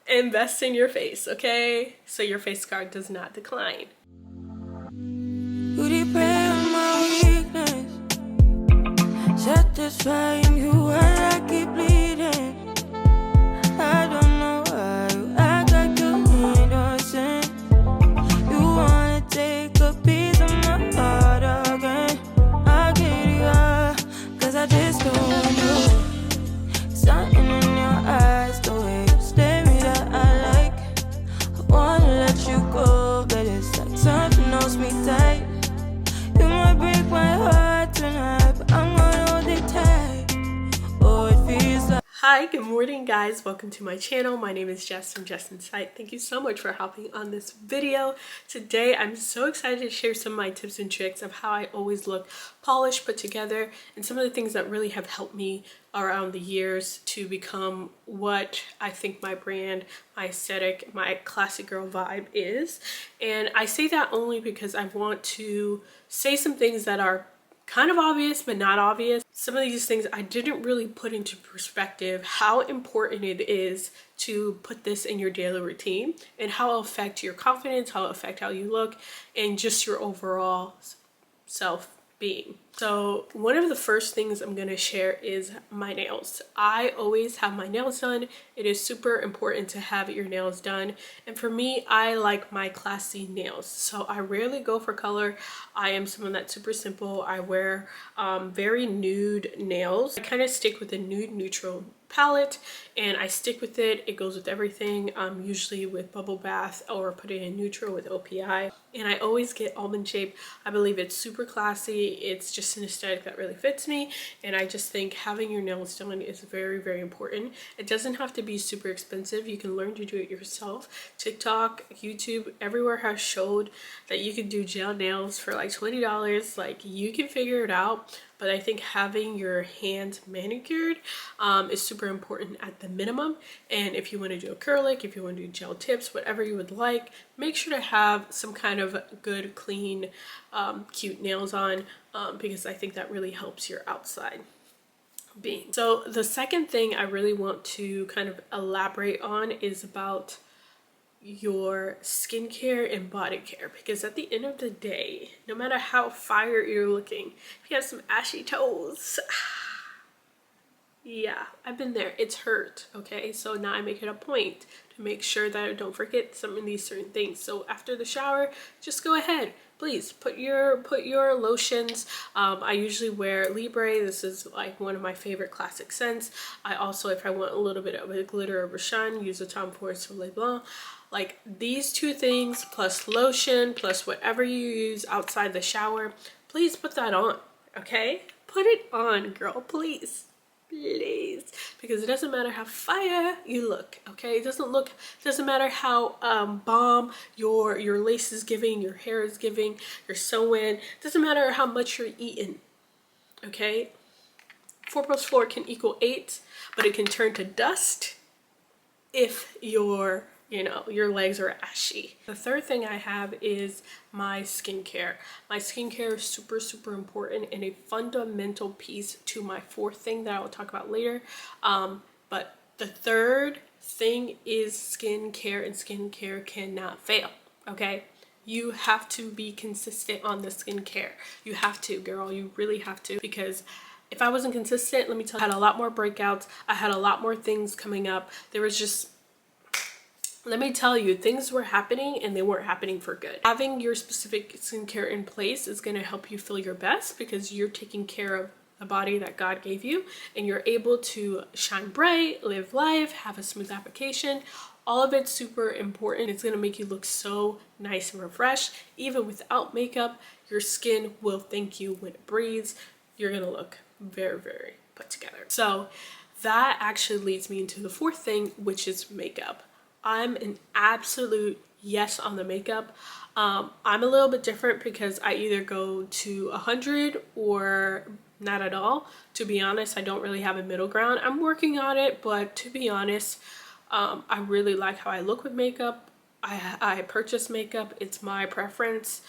invest in your face, okay? So your face card does not decline. You depend on my weakness, satisfying you while I keep bleeding. I don't know why you act like you innocent. You wanna take a piece of my heart again. I'll get you up, cause I just don't know. Something in your eyes, the way you stare me that I like. I wanna let you go, but it's like something holds me tight. You might break my heart tonight, but I'm gonna hold it tight. Oh, it feels like. Hi, good morning guys. Welcome to my channel. My name is Jess from Jess InSight. Thank you so much for hopping on this video. Today, I'm so excited to share some of my tips and tricks of how I always look polished, put together, and some of the things that really have helped me around the years to become what I think my brand, my aesthetic, my classy girl vibe is. And I say that only because I want to say some things that are kind of obvious but not obvious. Some of these things I didn't really put into perspective how important it is to put this in your daily routine and how it'll affect your confidence, how it'll affect how you look, and just your overall self-being. So one of the first things I'm going to share is my nails. I always have my nails done. It is super important to have your nails done. And for me, I like my classy nails. So I rarely go for color. I am someone that's super simple. I wear very nude nails. I kind of stick with a nude neutral palette and I stick with it. It goes with everything, usually with bubble bath or put it in neutral with OPI. And I always get almond shape. I believe it's super classy. It's just an aesthetic that really fits me. And I just think having your nails done is very, very important. It doesn't have to be super expensive. You can learn to do it yourself. TikTok, YouTube, everywhere has showed that you can do gel nails for like $20. Like, you can figure it out. But I think having your hands manicured is super important at the minimum. And if you want to do acrylic, if you want to do gel tips, whatever you would like, make sure to have some kind of good, clean, cute nails on because I think that really helps your outside being. So the second thing I really want to kind of elaborate on is about your skincare and body care, because at the end of the day, no matter how fire you're looking, if you have some ashy toes, yeah, I've been there, it's hurt. Okay, so now I make it a point to make sure that I don't forget some of these certain things. So after the shower, just go ahead, please put your lotions. I usually wear Libre. This is like one of my favorite classic scents. I also, if I want a little bit of a glitter over shine, use a Tom Ford Soleil Blanc. Like, these two things plus lotion plus whatever you use outside the shower, please put that on. Okay, put it on, girl, please. Please, because it doesn't matter how fire you look. Okay, it doesn't matter how bomb your lace is giving, your hair is giving, you're sewing. It doesn't matter how much you're eating. Okay, 4 plus 4 can equal 8, but it can turn to dust if your legs are ashy. The third thing I have is my skincare. My skincare is super, super important and a fundamental piece to my fourth thing that I will talk about later. But the third thing is skincare, and skincare cannot fail. Okay, you have to be consistent on the skincare. You have to, girl, you really have to, because if I wasn't consistent, let me tell you, I had a lot more breakouts. I had a lot more things coming up. There was just, let me tell you, things were happening and they weren't happening for good. Having your specific skincare in place is going to help you feel your best because you're taking care of the body that God gave you and you're able to shine bright, live life, have a smooth application. All of it's super important. It's going to make you look so nice and refreshed. Even without makeup, your skin will thank you when it breathes. You're going to look very, very put together. So that actually leads me into the fourth thing, which is makeup. I'm an absolute yes on the makeup. I'm a little bit different because I either go to 100 or not at all. To be honest, I don't really have a middle ground. I'm working on it, but to be honest, I really like how I look with makeup. I purchase makeup. It's my preference.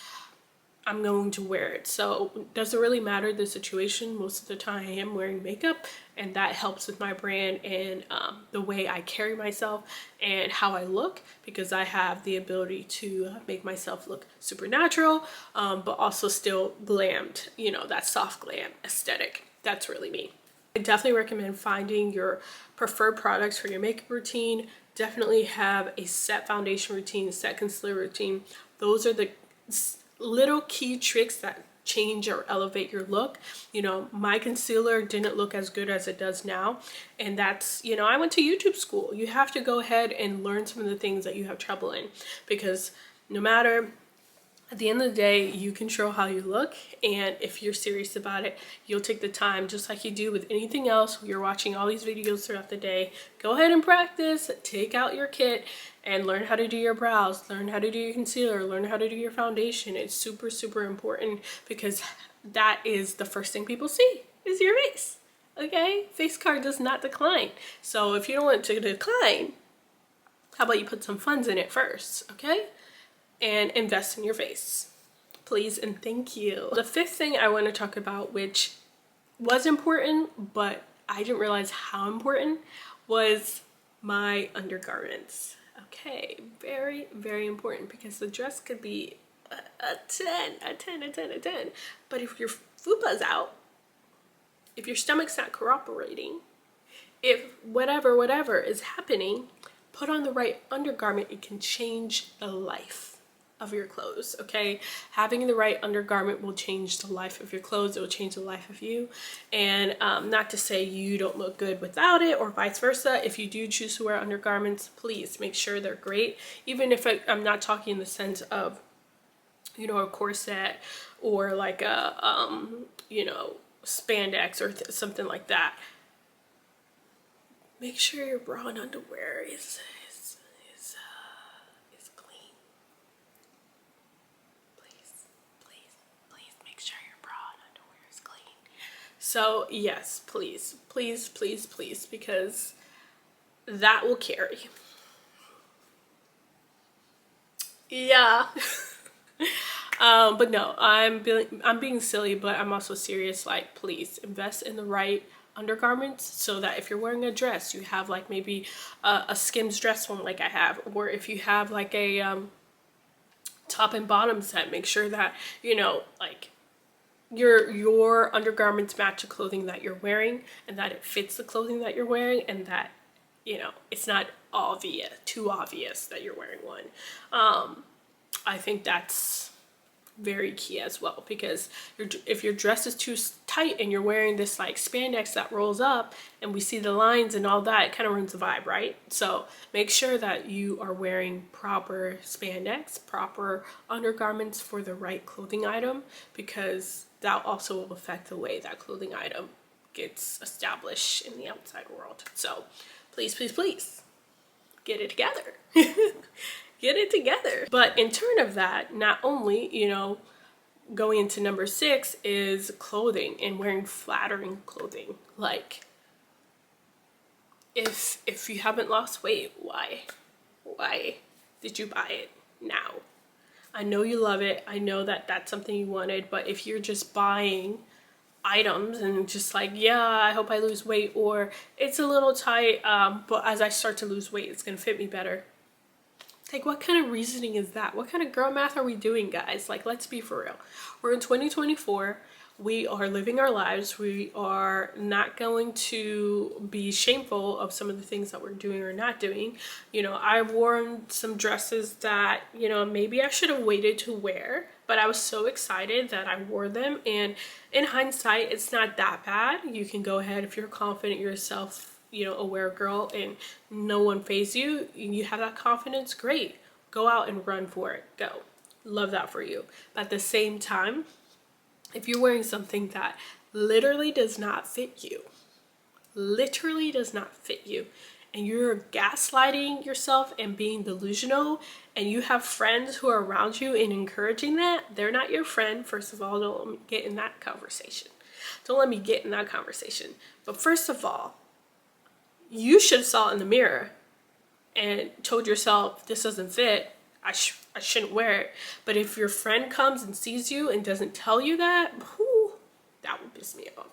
I'm going to wear it. So it doesn't really matter the situation. Most of the time I am wearing makeup, and that helps with my brand and the way I carry myself and how I look, because I have the ability to make myself look super natural, but also still glammed, you know, that soft glam aesthetic. That's really me. I definitely recommend finding your preferred products for your makeup routine. Definitely have a set foundation routine, set concealer routine. Those are the little key tricks that change or elevate your look. You know, my concealer didn't look as good as it does now, and that's, you know, I went to YouTube school. You have to go ahead and learn some of the things that you have trouble in, because no matter, at the end of the day, you control how you look, and if you're serious about it, you'll take the time, just like you do with anything else. You're watching all these videos throughout the day. Go ahead and practice, take out your kit and learn how to do your brows, learn how to do your concealer, learn how to do your foundation. It's super, super important, because that is the first thing people see is your face. Okay? Face card does not decline. So if you don't want it to decline, how about you put some funds in it first, okay? And invest in your face, please and thank you. The fifth thing I want to talk about, which was important but I didn't realize how important, was my undergarments. Okay, very, very important, because the dress could be a 10, but if your fupa's out, if your stomach's not cooperating, if whatever is happening, put on the right undergarment. It can change the life of your clothes. Okay, having the right undergarment will change the life of your clothes. It will change the life of you. And not to say you don't look good without it, or vice versa. If you do choose to wear undergarments, please make sure they're great. Even if I'm not talking in the sense of, you know, a corset or like a you know, spandex or something like that. Make sure your bra and underwear is clean. Please make sure your bra and underwear is clean. So yes, please, because that will carry. Yeah. But no, I'm being silly, but I'm also serious. Like, please invest in the right undergarments, so that if you're wearing a dress, you have like maybe a Skims dress one like I have, or if you have like a top and bottom set, make sure that, you know, like your undergarments match the clothing that you're wearing, and that it fits the clothing that you're wearing, and that, you know, it's not too obvious that you're wearing one. I think that's very key as well, because if your dress is too tight and you're wearing this like spandex that rolls up and we see the lines and all that, it kind of ruins the vibe, right? So make sure that you are wearing proper spandex, proper undergarments for the right clothing item, because that also will affect the way that clothing item gets established in the outside world. So please get it together. Get it together. But in turn of that, not only, you know, going into number 6 is clothing and wearing flattering clothing. Like, if you haven't lost weight, why did you buy it now? I know you love it. I know that that's something you wanted, but if you're just buying items and just like, yeah, I hope I lose weight, or it's a little tight, but as I start to lose weight, it's gonna fit me better. Like, what kind of reasoning is that? What kind of girl math are we doing, guys? Like, let's be for real. We're in 2024. We are living our lives. We are not going to be shameful of some of the things that we're doing or not doing. You know, I've worn some dresses that, you know, maybe I should have waited to wear, but I was so excited that I wore them. And in hindsight, it's not that bad. You can go ahead, if you're confident yourself, you know, aware girl, and no one fazes you, you have that confidence, great. Go out and run for it. Go. Love that for you. But at the same time, if you're wearing something that literally does not fit you, and you're gaslighting yourself and being delusional, and you have friends who are around you and encouraging that, they're not your friend. First of all, don't let me get in that conversation. But first of all, you should have saw it in the mirror and told yourself, this doesn't fit. I shouldn't wear it. But if your friend comes and sees you and doesn't tell you that, whew, that would piss me off.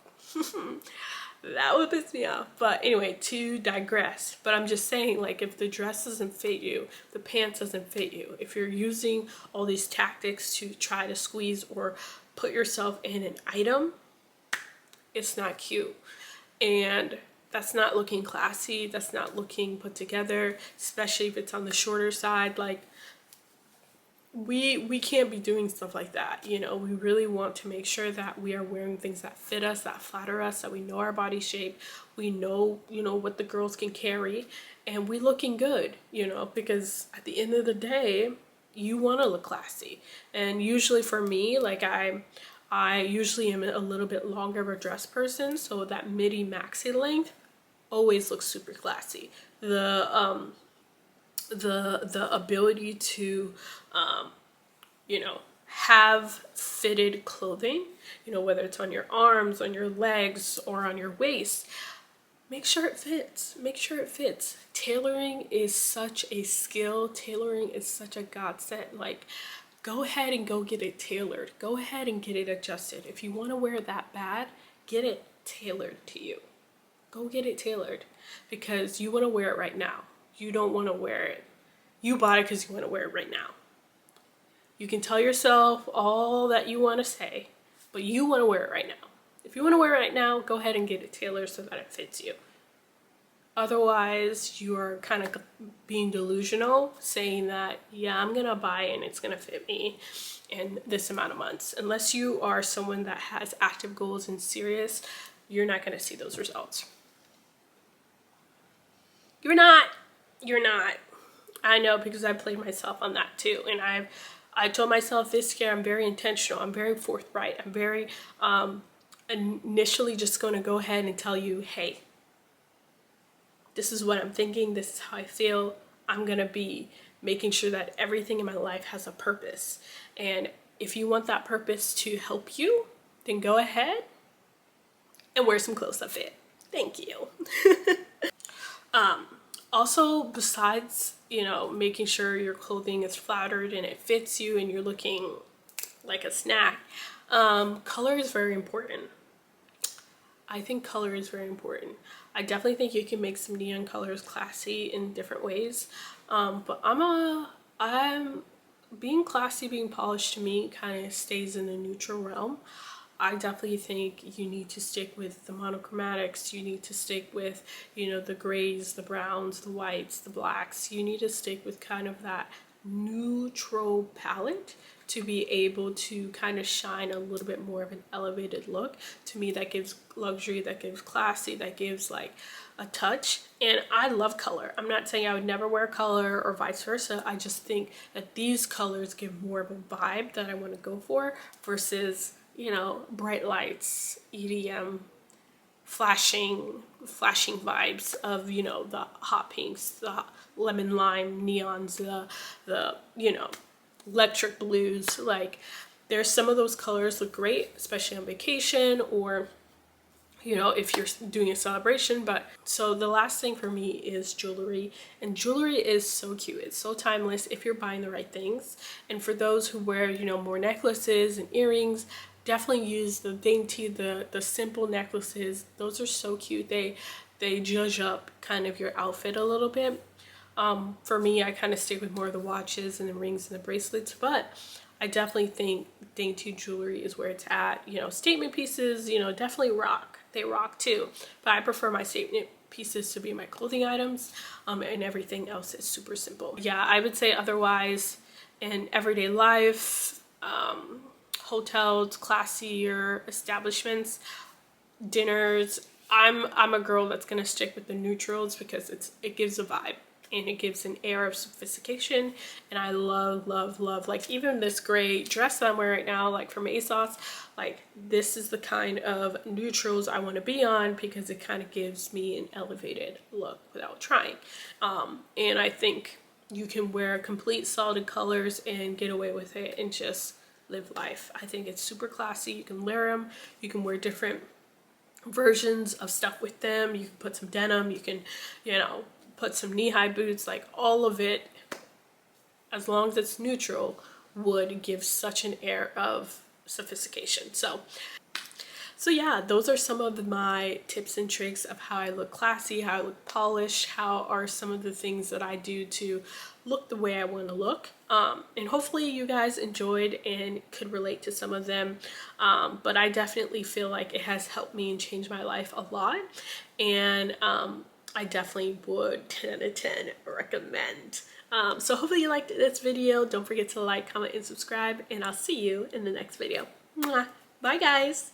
That would piss me off. But anyway, to digress, but I'm just saying, like, if the dress doesn't fit you, the pants doesn't fit you, if you're using all these tactics to try to squeeze or put yourself in an item, it's not cute. And that's not looking classy, that's not looking put together, especially if it's on the shorter side. Like, we can't be doing stuff like that, you know. We really want to make sure that we are wearing things that fit us, that flatter us, that we know our body shape, we know, you know, what the girls can carry, and we looking good, you know, because at the end of the day, you want to look classy. And usually for me, like, I usually am a little bit longer of a dress person, so that midi maxi length always looks super classy. The ability to you know, have fitted clothing, you know, whether it's on your arms, on your legs, or on your waist, make sure it fits. Make sure it fits. Tailoring is such a skill. Tailoring is such a godsend. Like, go ahead and go get it tailored. Go ahead and get it adjusted. If you want to wear it that bad, get it tailored to you. Go get it tailored, because you want to wear it right now. You don't want to wear it. You bought it because you want to wear it right now. You can tell yourself all that you want to say, but you want to wear it right now. If you want to wear it right now, go ahead and get it tailored so that it fits you. Otherwise, you are kind of being delusional, saying that, yeah, I'm going to buy it and it's going to fit me in this amount of months. Unless you are someone that has active goals and serious, you're not going to see those results. You're not. I know, because I played myself on that too. And I told myself this year I'm very intentional, I'm very forthright, I'm very initially just going to go ahead and tell you, hey, this is what I'm thinking, this is how I feel. I'm going to be making sure that everything in my life has a purpose. And if you want that purpose to help you, then go ahead and wear some clothes that fit. Thank you. Also, besides, you know, making sure your clothing is flattered and it fits you and you're looking like a snack, color is very important. I think color is very important. I definitely think you can make some neon colors classy in different ways. But I'm being classy, being polished, to me kind of stays in the neutral realm. I definitely think you need to stick with the monochromatics. You need to stick with, you know, the grays, the browns, the whites, the blacks. You need to stick with kind of that neutral palette to be able to kind of shine a little bit more of an elevated look. To me, that gives luxury, that gives classy, that gives like a touch. And I love color. I'm not saying I would never wear color or vice versa. I just think that these colors give more of a vibe that I want to go for versus, you know, bright lights, EDM, flashing vibes of, you know, the hot pinks, the lemon lime neons, the you know, electric blues. Like, there's some of those colors look great, especially on vacation, or, you know, if you're doing a celebration. But so the last thing for me is jewelry. And jewelry is so cute, it's so timeless if you're buying the right things. And for those who wear, you know, more necklaces and earrings, definitely use the dainty, the simple necklaces. Those are so cute. They judge up kind of your outfit a little bit. For me, I kind of stick with more of the watches and the rings and the bracelets, but I definitely think dainty jewelry is where it's at. You know, statement pieces, you know, definitely rock. They rock too, but I prefer my statement pieces to be my clothing items, and everything else is super simple. Yeah, I would say otherwise in everyday life, hotels, classier establishments, dinners, I'm a girl that's gonna stick with the neutrals because it gives a vibe and it gives an air of sophistication. And I love like even this gray dress that I'm wearing right now, like from ASOS, like this is the kind of neutrals I want to be on because it kind of gives me an elevated look without trying. And I think you can wear complete solid colors and get away with it and just live life. I think it's super classy. You can layer them, you can wear different versions of stuff with them, you can put some denim, you can, you know, put some knee-high boots, like all of it as long as it's neutral, would give such an air of sophistication. So yeah, those are some of my tips and tricks of how I look classy, how I look polished, how are some of the things that I do to look the way I want to look. And hopefully you guys enjoyed and could relate to some of them. But I definitely feel like it has helped me and changed my life a lot. And I definitely would 10 out of 10 recommend. So hopefully you liked this video. Don't forget to like, comment, and subscribe, and I'll see you in the next video. Mwah. Bye guys.